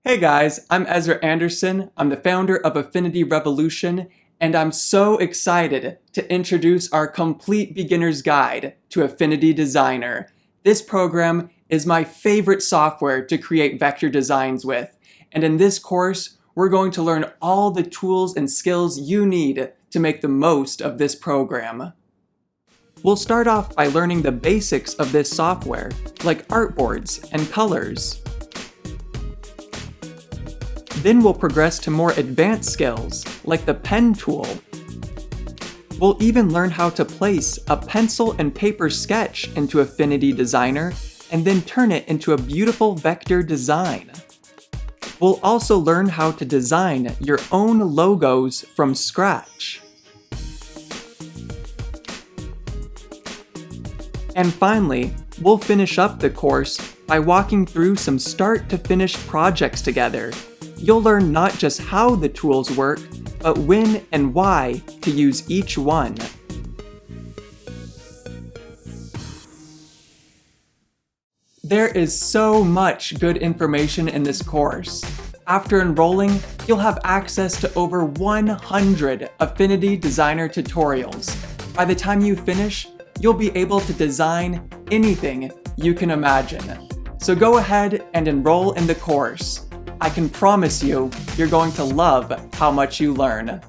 Hey guys, I'm Ezra Anderson. I'm the founder of Affinity Revolution, and I'm so excited to introduce our complete beginner's guide to Affinity Designer. This program is my favorite software to create vector designs with, and in this course, we're going to learn all the tools and skills you need to make the most of this program. We'll start off by learning the basics of this software, like artboards and colors. Then we'll progress to more advanced skills, like the pen tool. We'll even learn how to place a pencil and paper sketch into Affinity Designer, and then turn it into a beautiful vector design. We'll also learn how to design your own logos from scratch. And finally, we'll finish up the course by walking through some start-to-finish projects together. You'll learn not just how the tools work, but when and why to use each one. There is so much good information in this course. After enrolling, you'll have access to over 100 Affinity Designer tutorials. By the time you finish, you'll be able to design anything you can imagine. So go ahead and enroll in the course. I can promise you, you're going to love how much you learn.